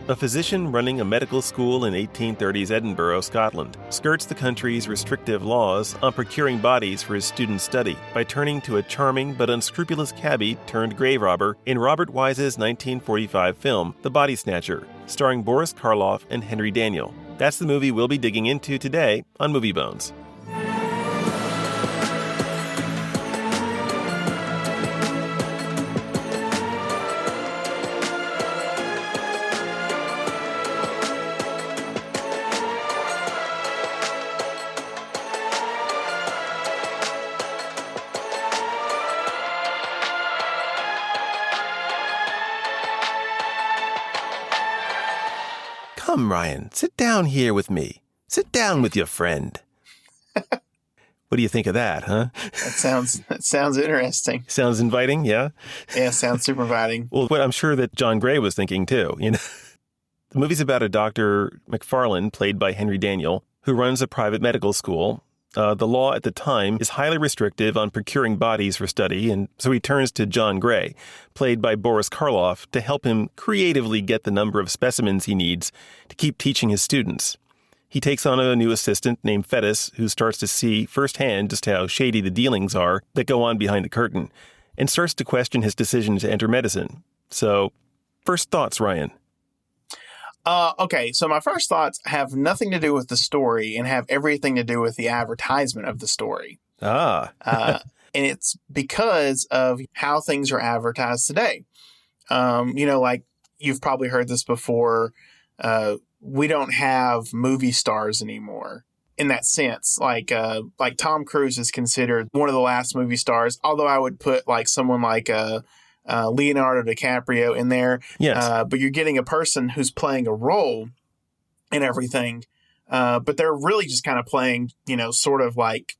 A physician running a medical school in 1830s Edinburgh, Scotland, skirts the country's restrictive laws on procuring bodies for his students' study by turning to a charming but unscrupulous cabbie turned grave robber in Robert Wise's 1945 film, The Body Snatcher, starring Boris Karloff and Henry Daniell. That's the movie we'll be digging into today on Movie Bones. Come, Ryan, sit down here with me. Sit down with your friend. What do you think of that, huh? That sounds interesting. Sounds inviting, yeah? Yeah, sounds super inviting. Well, what I'm sure that John Gray was thinking, too. The movie's about a Dr. McFarlane, played by Henry Daniell, who runs a private medical school. The law at the time is highly restrictive on procuring bodies for study, and so he turns to John Gray, played by Boris Karloff, to help him creatively get the number of specimens he needs to keep teaching his students. He takes on a new assistant named Fettis, who starts to see firsthand just how shady the dealings are that go on behind the curtain, and starts to question his decision to enter medicine. So, first thoughts, Ryan? Okay, so my first thoughts have nothing to do with the story and have everything to do with the advertisement of the story. And it's because of how things are advertised today. Like you've probably heard this before. We don't have movie stars anymore in that sense. Like Tom Cruise is considered one of the last movie stars, although I would put like someone like Leonardo DiCaprio in there. Yes. But you're getting a person who's playing a role and everything. But they're really just kind of playing, sort of like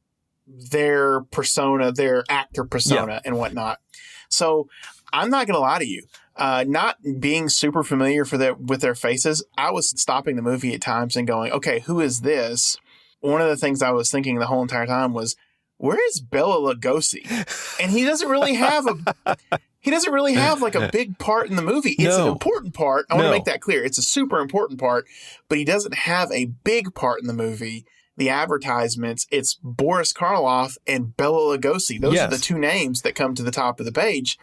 their persona, their actor persona and whatnot. So I'm not going to lie to you. Not being super familiar with their faces, I was stopping the movie at times and going, okay, who is this? One of the things I was thinking the whole entire time was, where is Bela Lugosi? And he doesn't really have like a big part in the movie. It's an important part. I want to make that clear. It's a super important part, but he doesn't have a big part in the movie. The advertisements, it's Boris Karloff and Bela Lugosi. Those are the two names that come to the top of the page.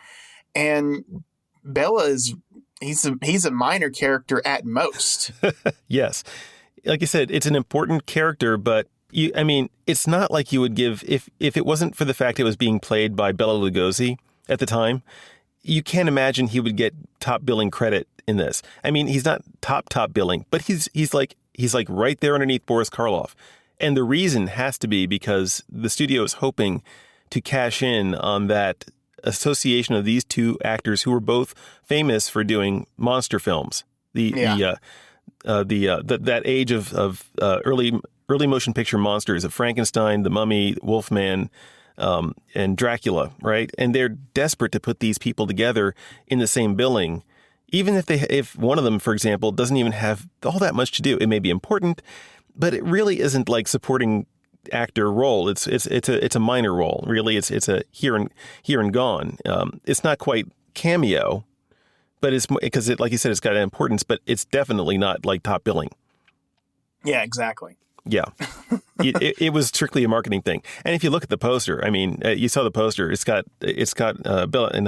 And Bela he's a minor character at most. Yes. Like I said, it's an important character, but it's not like you would give, if it wasn't for the fact it was being played by Bela Lugosi at the time, you can't imagine he would get top billing credit in this. I mean, he's not top billing, but he's like right there underneath Boris Karloff. And the reason has to be because the studio is hoping to cash in on that association of these two actors who were both famous for doing monster films. That age of early motion picture monsters of Frankenstein, The Mummy, Wolfman, and Dracula, right? And they're desperate to put these people together in the same billing, even if one of them, for example, doesn't even have all that much to do. It may be important, but it really isn't like supporting actor role. It's a minor role, really. It's a here and gone. It's not quite cameo, but it's because like you said, it's got an importance, but it's definitely not like top billing. Yeah, exactly. Yeah, it was strictly a marketing thing. And if you look at the poster, I mean, you saw the poster. It's got Bela and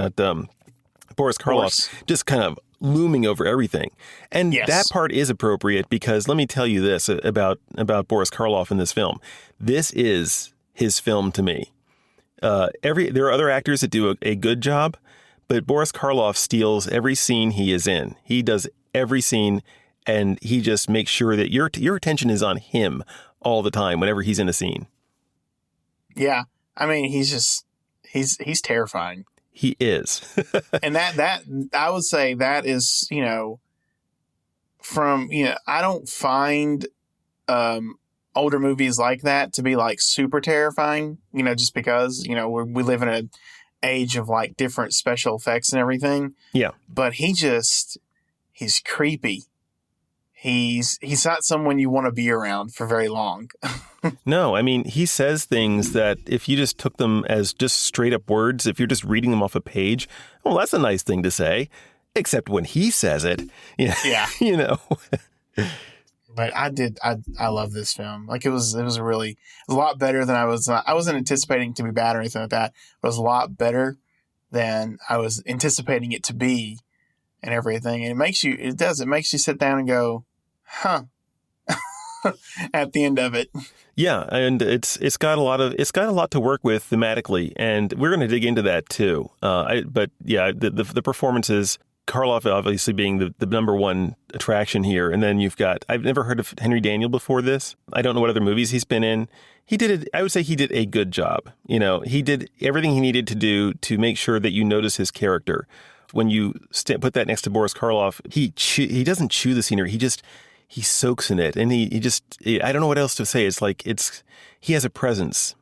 Boris Karloff just kind of looming over everything. And that part is appropriate because let me tell you this about Boris Karloff in this film. This is his film to me. There are other actors that do a good job, but Boris Karloff steals every scene he is in. He does every scene. And he just makes sure that your attention is on him all the time whenever he's in a scene. Yeah. I mean, he's terrifying. He is. And that I would say that is, I don't find older movies like that to be like super terrifying, just because, we live in an age of like different special effects and everything. Yeah. But he's creepy. He's not someone you want to be around for very long. No, I mean, he says things that if you just took them as just straight up words, if you're just reading them off a page, well, that's a nice thing to say. except when he says it. Yeah. Yeah. You know. But I love this film. Like it was a lot better than I wasn't anticipating it to be bad or anything like that. It was a lot better than I was anticipating it to be and everything. And it makes you sit down and go, huh, at the end of it. Yeah, and it's got a lot to work with thematically, and we're going to dig into that too. The performances, Karloff obviously being the number one attraction here, and then I've never heard of Henry Daniell before this. I don't know what other movies he's been in. I would say he did a good job. You know, he did everything he needed to do to make sure that you notice his character. When you put that next to Boris Karloff, he doesn't chew the scenery. He soaks in it, and I don't know what else to say. It's like he has a presence,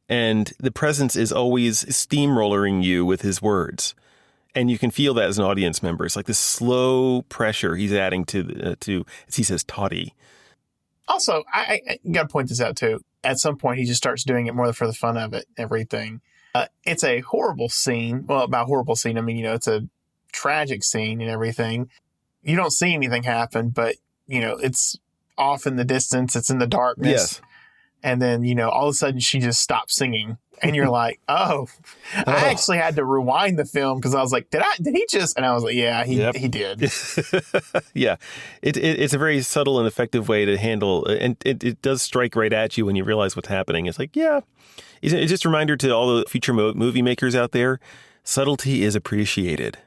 and the presence is always steamrollering you with his words, and you can feel that as an audience member. It's like this slow pressure he's adding to as he says, toddy. Also, I got to point this out too. At some point, he just starts doing it more for the fun of it. Everything. It's a horrible scene. Well, about horrible scene, I mean, it's a tragic scene and everything. You don't see anything happen, but, it's off in the distance. It's in the darkness. Yes. And then, all of a sudden she just stops singing. And you're like, oh. I actually had to rewind the film because I was like, did he just? And I was like, yeah, he did. Yeah. It's a very subtle and effective way to handle, and it does strike right at you when you realize what's happening. It's like, yeah. It's just a reminder to all the future movie makers out there, subtlety is appreciated.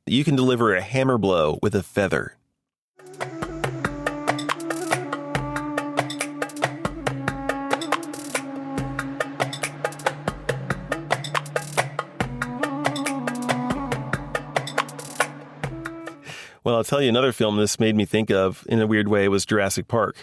You can deliver a hammer blow with a feather. Well, I'll tell you another film this made me think of in a weird way was Jurassic Park.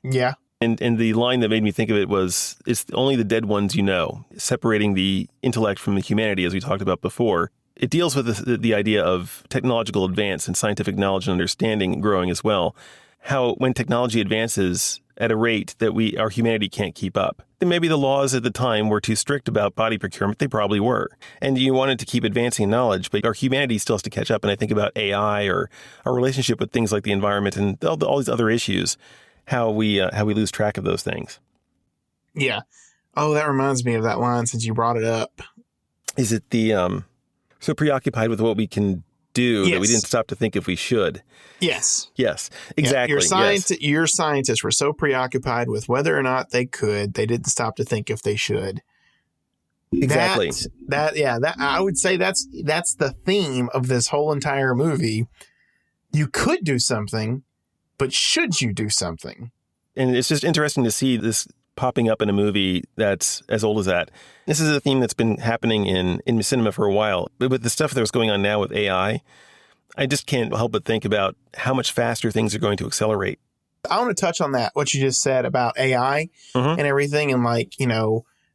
Yeah. And the line that made me think of it was, it's only the dead ones you know, separating the intellect from the humanity, as we talked about before. It deals with the idea of technological advance and scientific knowledge and understanding growing as well. How when technology advances at a rate that our humanity can't keep up. And maybe the laws at the time were too strict about body procurement. They probably were. And you wanted to keep advancing knowledge, but our humanity still has to catch up. And I think about AI or our relationship with things like the environment and all these other issues, how we lose track of those things. Yeah. Oh, that reminds me of that line since you brought it up. Is it so preoccupied with what we can do that we didn't stop to think if we should? Yes. Yes, exactly. Your scientists were so preoccupied with whether or not they didn't stop to think if they should. Exactly. I would say that's the theme of this whole entire movie. You could do something, but should you do something? And it's just interesting to see this popping up in a movie that's as old as that. This is a theme that's been happening in cinema for a while. But with the stuff that's going on now with AI, I just can't help but think about how much faster things are going to accelerate. I want to touch on that, what you just said about AI and everything. And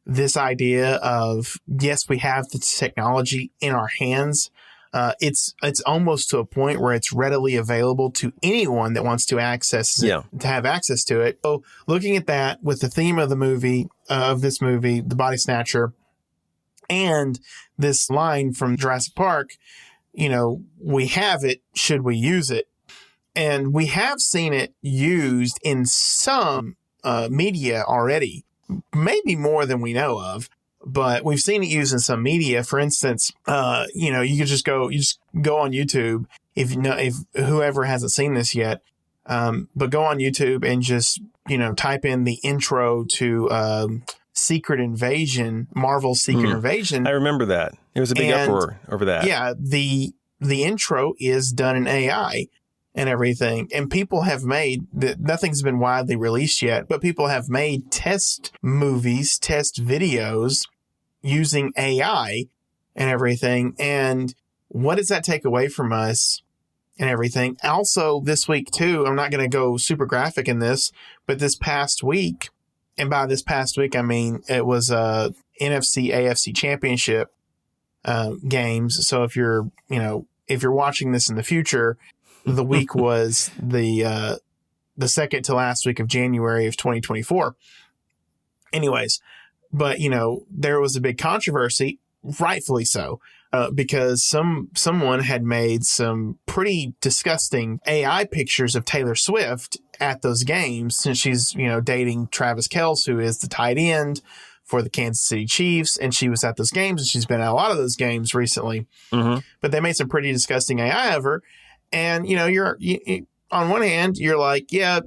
this idea of, yes, we have the technology in our hands. It's almost to a point where it's readily available to anyone that wants to access it, to have access to it. So looking at that with the theme of this movie, The Body Snatcher, and this line from Jurassic Park, we have it, should we use it? And we have seen it used in some media already, maybe more than we know of. But we've seen it used in some media. For instance, you can just go on YouTube if whoever hasn't seen this yet. But go on YouTube and just type in the intro to Secret Invasion, Marvel's Secret Invasion. I remember that. There was a big uproar over that. Yeah, the intro is done in AI and everything. And people have made that, nothing's been widely released yet, but people have made test movies, test videos using AI and everything. And what does that take away from us and everything? Also, this week too, I'm not going to go super graphic in this, but this past week, and by this past week, I mean, it was NFC, AFC championship games. So if you're watching this in the future, the week was the second to last week of January of 2024. Anyways, but there was a big controversy, rightfully so, because someone had made some pretty disgusting AI pictures of Taylor Swift at those games, since she's, dating Travis Kelce, who is the tight end for the Kansas City Chiefs, and she was at those games, and she's been at a lot of those games recently. Mm-hmm. But they made some pretty disgusting AI of her, and you're on one hand you're like, yeah,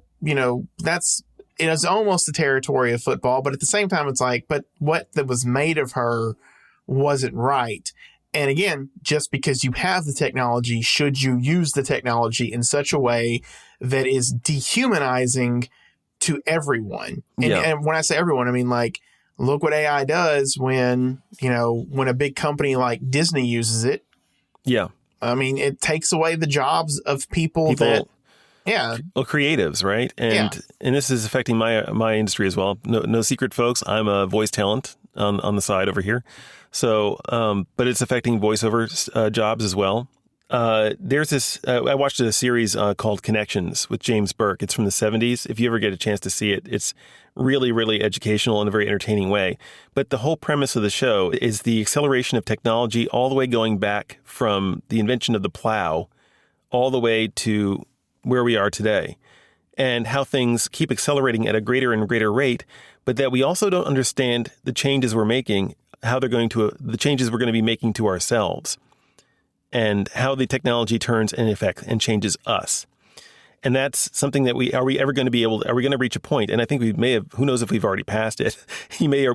that's it's almost the territory of football, but at the same time it's like, but what that was made of her wasn't right. And again, just because you have the technology, should you use the technology in such a way that is dehumanizing to everyone? And when I say everyone, I mean, like, look what AI does when a big company like Disney uses it. Yeah. I mean, it takes away the jobs of people that, well, creatives, right? And this is affecting my industry as well. No secret, folks. I'm a voice talent on the side over here. So, but it's affecting voiceover jobs as well. There's this, I watched a series called Connections with James Burke. It's from the 70s. If you ever get a chance to see it, it's really, really educational in a very entertaining way. But the whole premise of the show is the acceleration of technology all the way going back from the invention of the plow all the way to where we are today, and how things keep accelerating at a greater and greater rate, but that we also don't understand the changes we're making, the changes we're going to be making to ourselves, and how the technology turns and affects and changes us. And that's something that are we going to reach a point? And I think we may have, who knows if we've already passed it. You may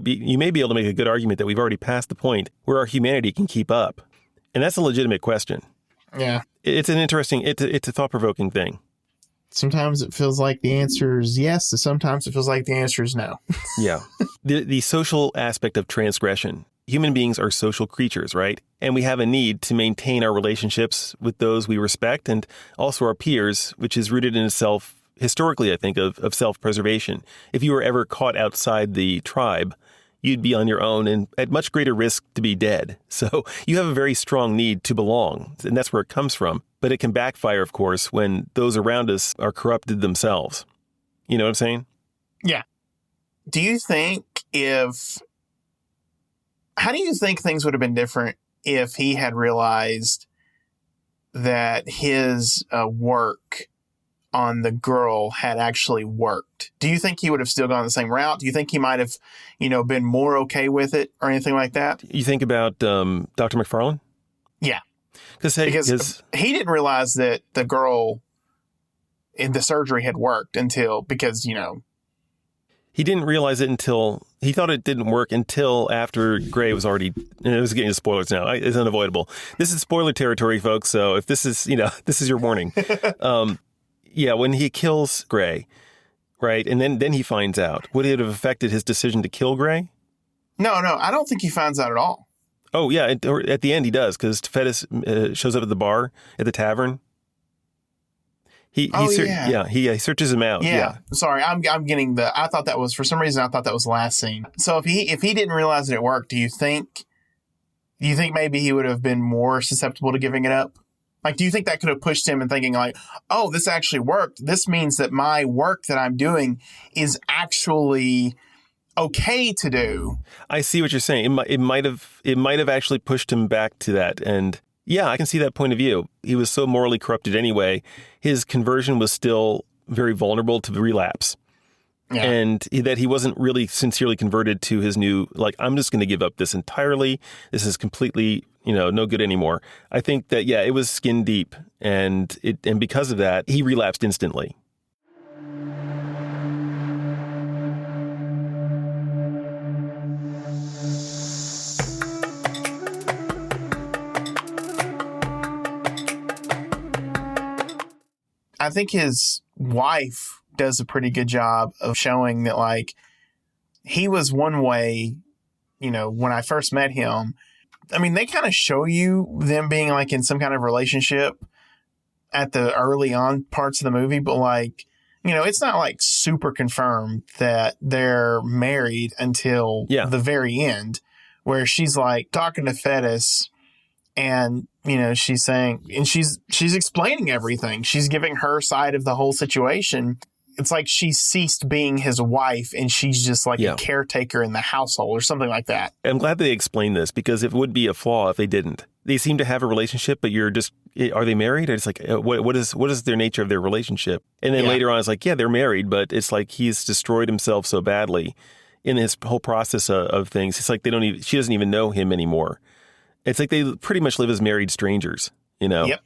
be able to make a good argument that we've already passed the point where our humanity can keep up. And that's a legitimate question. Yeah. It's it's a thought-provoking thing. Sometimes it feels like the answer is yes, and sometimes it feels like the answer is no. Yeah. The social aspect of transgression. Human beings are social creatures, right? And we have a need to maintain our relationships with those we respect and also our peers, which is rooted in itself, historically, I think, of self-preservation. If you were ever caught outside the tribe, you'd be on your own and at much greater risk to be dead. So you have a very strong need to belong, and that's where it comes from. But it can backfire, of course, when those around us are corrupted themselves. You know what I'm saying? Yeah. Do you think how do you think things would have been different if he had realized that his work on the girl had actually worked? Do you think he would have still gone the same route? Do you think he might have, been more okay with it or anything like that? You think about Dr. McFarlane? Yeah. Because he didn't realize that the girl in the surgery had worked because he didn't realize it until he thought it didn't work until after Gray was already. It was getting to spoilers now. It's unavoidable. This is spoiler territory, folks. So if this is, this is your warning. When he kills Gray, right, and then he finds out, would it have affected his decision to kill Gray? No, I don't think he finds out at all. Oh yeah, at the end he does, because Tefedis shows up at the bar at the tavern. He searches him out. Yeah. Sorry, I'm getting I thought that was, for some reason I thought that was the last scene. So if he didn't realize that it worked, do you think maybe he would have been more susceptible to giving it up? Like, do you think that could have pushed him and thinking like, oh, this actually worked. This means that my work that I'm doing is actually okay to do. I see what you're saying. It might have actually pushed him back to that. And yeah, I can see that point of view. He was so morally corrupted anyway. His conversion was still very vulnerable to relapse. Yeah. And that he wasn't really sincerely converted to his new, like, I'm just going to give up this entirely. This is completely, no good anymore. I think that, it was skin deep. And because of that, he relapsed instantly. I think his wife does a pretty good job of showing that, like, he was one way, when I first met him. I mean, they kind of show you them being like in some kind of relationship at the early on parts of the movie, but like, it's not like super confirmed that they're married until the very end, where she's like talking to Fettis and, she's saying, and she's explaining everything. She's giving her side of the whole situation. it's like she's ceased being his wife and she's just like a caretaker in the household or something like that. I'm glad they explained this because it would be a flaw if they didn't. They seem to have a relationship, but you're just, are they married? Or it's like, what is their nature of their relationship? And then later on, it's like, yeah, they're married, but it's like he's destroyed himself so badly in his whole process of things. It's like she doesn't even know him anymore. It's like they pretty much live as married strangers, you know? Yep.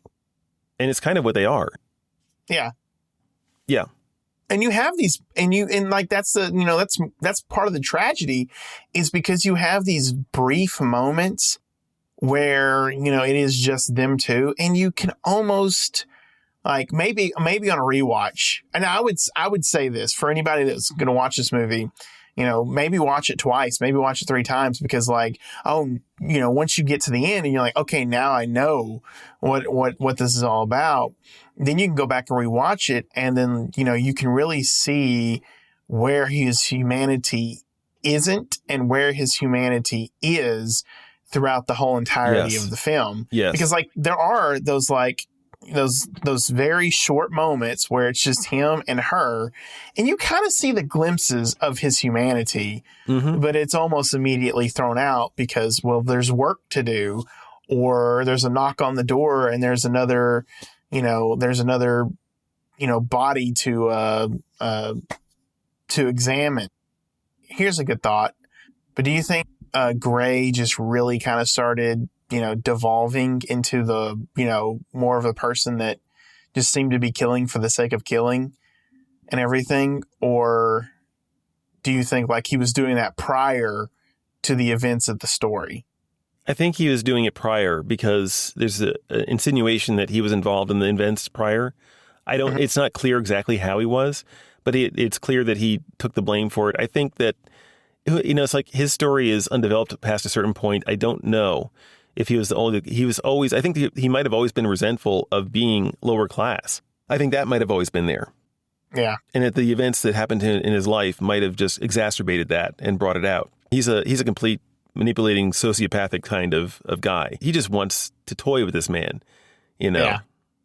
And it's kind of what they are. Yeah. Yeah. And you have these, and like that's part of the tragedy, is because you have these brief moments where, it is just them two, and you can almost like maybe on a rewatch. And I would say this for anybody that's going to watch this movie, maybe watch it twice, maybe watch it 3 times, because like, once you get to the end and you're like, okay, now I know what this is all about, then you can go back and rewatch it. And then, you can really see where his humanity isn't and where his humanity is throughout the whole entirety of the film. Yes. Because like there are those like, those very short moments where it's just him and her, and you kind of see the glimpses of his humanity, but it's almost immediately thrown out because, well, there's work to do, or there's a knock on the door and there's another body to examine. Here's a good thought. But do you think Gray just really kind of started devolving into the, more of a person that just seemed to be killing for the sake of killing and everything? Or do you think like he was doing that prior to the events of the story? I think he was doing it prior because there's an insinuation that he was involved in the events prior. It's not clear exactly how he was, but it's clear that he took the blame for it. I think that, it's like his story is undeveloped past a certain point. I don't know if he was I think he might have always been resentful of being lower class. I think that might have always been there. Yeah. And that the events that happened in his life might have just exacerbated that and brought it out. He's a complete manipulating sociopathic kind of guy. He just wants to toy with this man, Yeah.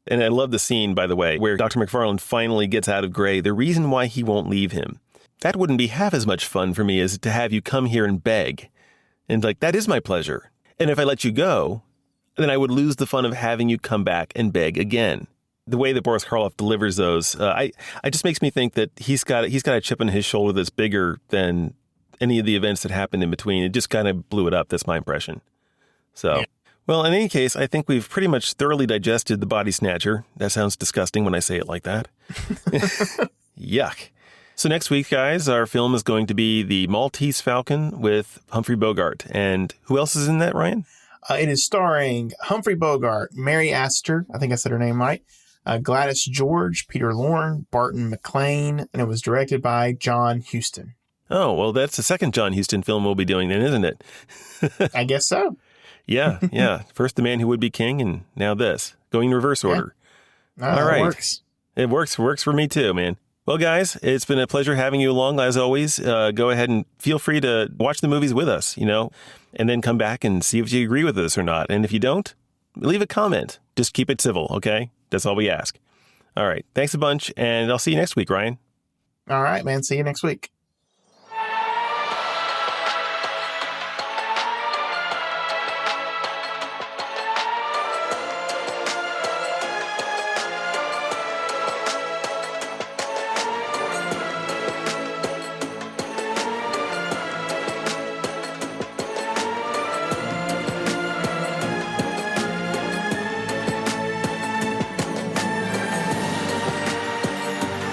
And I love the scene, by the way, where Dr. McFarlane finally gets out of Gray. The reason why he won't leave him. That wouldn't be half as much fun for me as to have you come here and beg. And like, that is my pleasure. And if I let you go, then I would lose the fun of having you come back and beg again. The way that Boris Karloff delivers those, I just makes me think that he's got a chip on his shoulder that's bigger than any of the events that happened in between. It just kind of blew it up. That's my impression. So, well, in any case, I think we've pretty much thoroughly digested the Body Snatcher. That sounds disgusting when I say it like that. Yuck. So next week, guys, our film is going to be The Maltese Falcon with Humphrey Bogart. And who else is in that, Ryan? It is starring Humphrey Bogart, Mary Astor, I think I said her name right, Gladys George, Peter Lorre, Barton McLean, and it was directed by John Huston. Oh, well, that's the second John Huston film we'll be doing then, isn't it? I guess so. Yeah. First The Man Who Would Be King, and now this. Going in reverse order. All right. It works for me too, man. Well, guys, it's been a pleasure having you along, as always. Go ahead and feel free to watch the movies with us, and then come back and see if you agree with us or not. And if you don't, leave a comment. Just keep it civil, okay? That's all we ask. All right. Thanks a bunch, and I'll see you next week, Ryan. All right, man. See you next week.